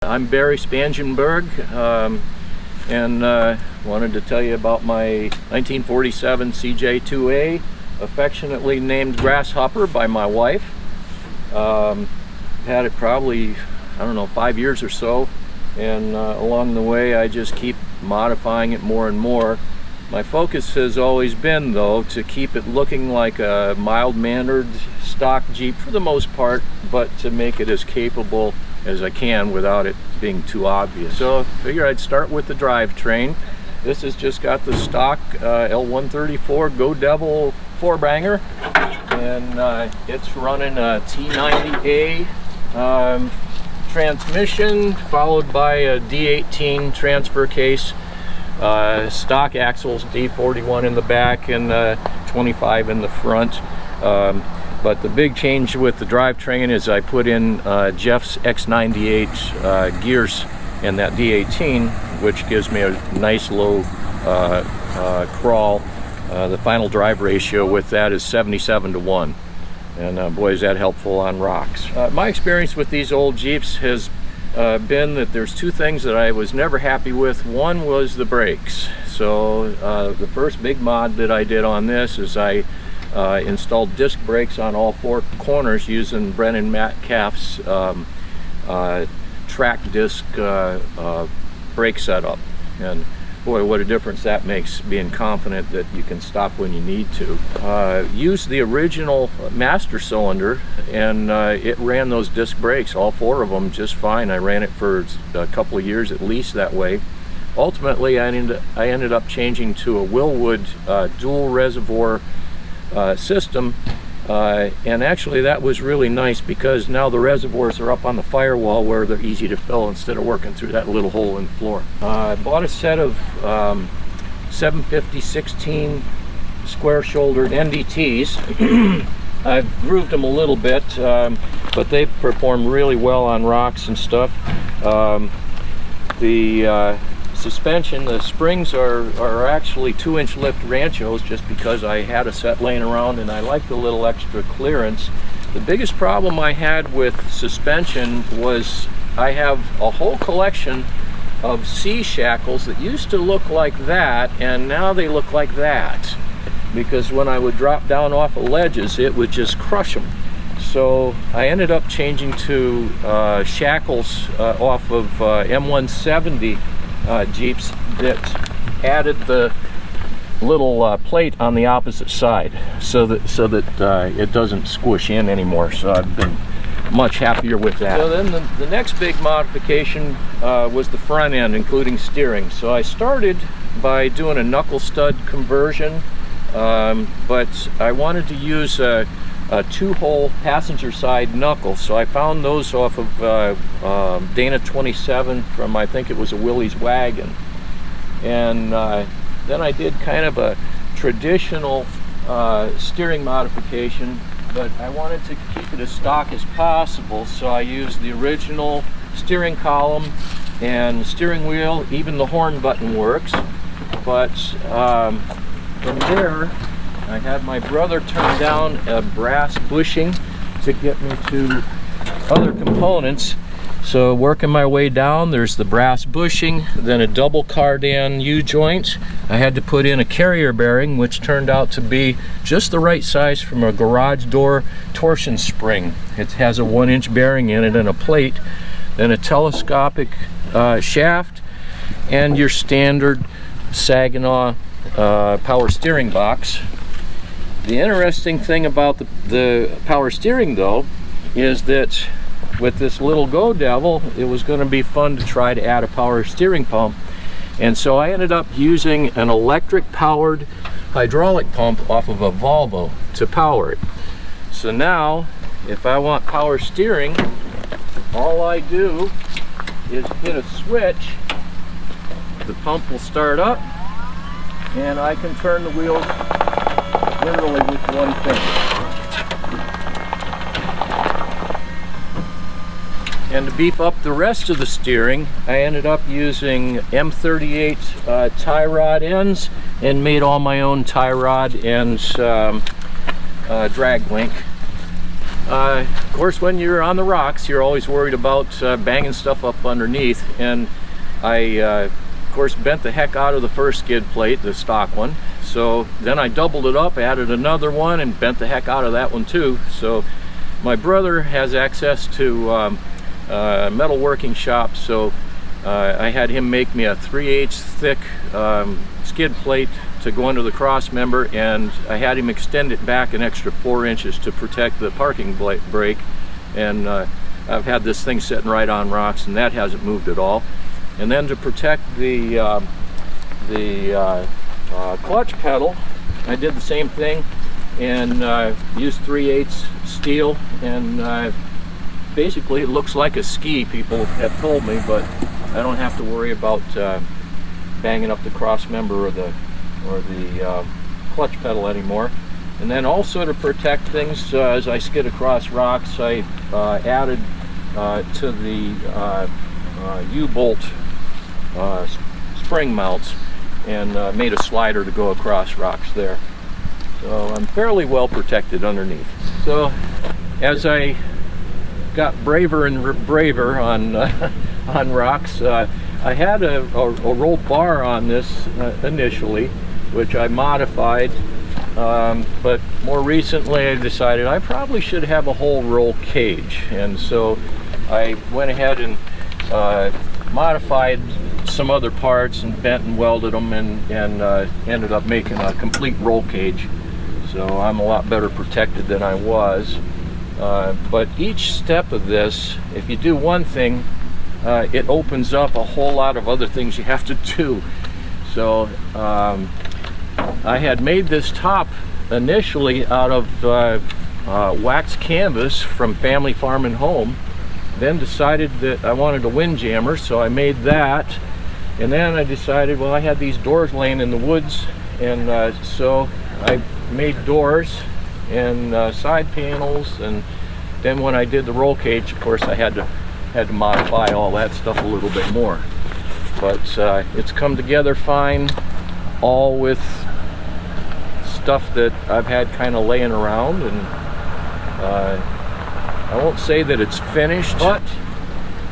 I'm Barry Spangenberg, and wanted to tell you about my 1947 CJ2A, affectionately named Grasshopper by my wife. Had it probably, I don't know, 5 years or so, and along the way I just keep modifying it more and more. My focus has always been, though, to keep it looking like a mild-mannered stock Jeep for the most part, but to make it as capable as I can without it being too obvious. So I figured I'd start with the drivetrain. This has just got the stock L134 Go Devil 4-banger, and it's running a T90A transmission, followed by a D18 transfer case, stock axles, D41 in the back and 25 in the front. But the big change with the drivetrain is I put in Jeff's X98 gears in that D18, which gives me a nice low crawl. The final drive ratio with that is 77:1, and boy, is that helpful on rocks. My experience with these old Jeeps has been that there's two things that I was never happy with. One was the brakes. So the first big mod that I did on this is I installed disc brakes on all four corners using Brennan Metcalf's track disc brake setup, and boy, what a difference that makes, being confident that you can stop when you need to. Used the original master cylinder, and it ran those disc brakes, all four of them, just fine. I ran it for a couple of years at least that way. Ultimately, I ended up changing to a Willwood dual reservoir system, and actually that was really nice because now the reservoirs are up on the firewall where they're easy to fill instead of working through that little hole in the floor. I bought a set of 750/16 square shouldered NDTs. I've grooved them a little bit, but they perform really well on rocks and stuff. The suspension, the springs are actually 2-inch lift Ranchos, just because I had a set laying around and I like the little extra clearance. The biggest problem I had with suspension was I have a whole collection of C shackles that used to look like that, and now they look like that, because when I would drop down off of ledges it would just crush them. So I ended up changing to shackles off of M170 Jeeps that added the little plate on the opposite side, so that it doesn't squish in anymore. So I've been much happier with that. So then the next big modification was the front end, including steering. So I started by doing a knuckle stud conversion, but I wanted to use a two-hole passenger side knuckle, so I found those off of Dana 27 from, I think it was a Willys wagon, and then I did kind of a traditional steering modification, but I wanted to keep it as stock as possible, so I used the original steering column and steering wheel. Even the horn button works, but from there I had my brother turn down a brass bushing to get me to other components. So working my way down, there's the brass bushing, then a double cardan U-joint. I had to put in a carrier bearing, which turned out to be just the right size from a garage door torsion spring. It has a 1-inch bearing in it and a plate, then a telescopic shaft, and your standard Saginaw power steering box. The interesting thing about the power steering, though, is that with this little Go Devil, it was going to be fun to try to add a power steering pump, and so I ended up using an electric powered hydraulic pump off of a Volvo to power it. So now if I want power steering, all I do is hit a switch, the pump will start up, and I can turn the wheels literally with one finger. And to beef up the rest of the steering, I ended up using M38 tie rod ends and made all my own tie rod and drag link. Of course, when you're on the rocks, you're always worried about banging stuff up underneath, and I of course bent the heck out of the first skid plate, the stock one. So then I doubled it up, added another one, and bent the heck out of that one too. So my brother has access to a metalworking shop, so I had him make me a 3/8 thick skid plate to go under the cross member, and I had him extend it back an extra 4 inches to protect the parking brake. And I've had this thing sitting right on rocks, and that hasn't moved at all. And then to protect the clutch pedal, I did the same thing and used 3/8 steel, and basically it looks like a ski, people have told me, but I don't have to worry about banging up the cross member or the clutch pedal anymore. And then also to protect things as I skid across rocks, I added to the U-bolt spring mounts, and made a slider to go across rocks there. So I'm fairly well protected underneath. So as I got braver and braver on on rocks, I had a roll bar on this initially, which I modified, but more recently I decided I probably should have a whole roll cage, and so I went ahead and modified some other parts and bent and welded them, and ended up making a complete roll cage. So I'm a lot better protected than I was. But each step of this, if you do one thing, it opens up a whole lot of other things you have to do. So I had made this top initially out of wax canvas from Family Farm and Home, then decided that I wanted a windjammer, so I made that. And then I decided, well, I had these doors laying in the woods, and so I made doors and side panels. And then when I did the roll cage, of course, I had to modify all that stuff a little bit more. But it's come together fine, all with stuff that I've had kind of laying around. And I won't say that it's finished, but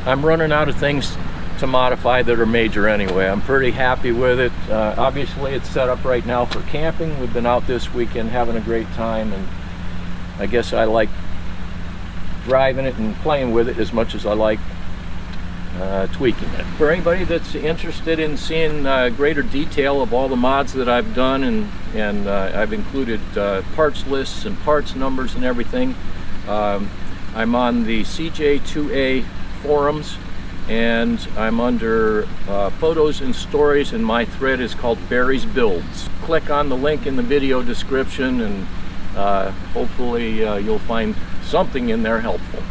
I'm running out of things to modify that are major anyway. I'm pretty happy with it. Obviously it's set up right now for camping. We've been out this weekend having a great time, and I guess I like driving it and playing with it as much as I like tweaking it. For anybody that's interested in seeing greater detail of all the mods that I've done, and I've included parts lists and parts numbers and everything, I'm on the CJ2A forums, and I'm under photos and stories, and my thread is called Barry's Builds. Click on the link in the video description, and hopefully you'll find something in there helpful.